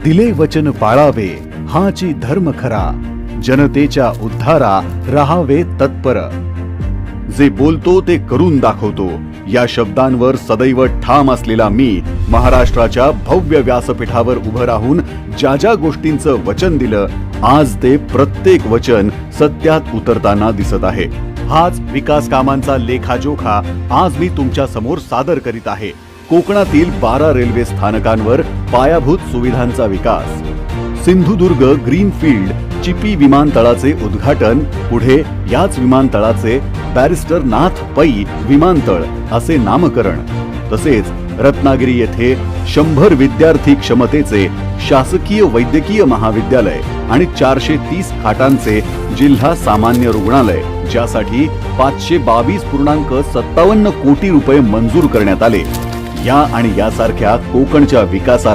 दिले वचन पाळावे हाची धर्म खरा, जनतेच्या उद्धारा रहावे तत्पर। जे बोलतो ते करून दाखवतो या शब्दांवर सदैव ठाम असलेला मी महाराष्ट्राच्या भव्य व्यासपीठावर उभं राहून ज्या ज्या गोष्टींचं वचन दिलं, आज ते प्रत्येक वचन सत्यात उतरताना दिसत आहे। हाच विकास कामांचा लेखाजोखा आज मी तुमच्या समोर सादर करीत आहे। कोकणातील 12 रेल्वे स्थानकांवर पायाभूत सुविधांचा विकास, सिंधुदुर्ग ग्रीनफील्ड चिपी विमानतळाचे उद्घाटन, पुढे याच विमानतळाचे बॅरिस्टर नाथ पै विमानतळ असे नामकरण, तसेच रत्नागिरी येथे 100 विद्यार्थी क्षमतेचे शासकीय वैद्यकीय महाविद्यालय आणि 430 खाटांचे जिल्हा सामान्य रुग्णालय, ज्यासाठी 522.57 कोटी रुपये मंजूर करण्यात आले। या आणि यासारख्या कोकणच्या विकासाला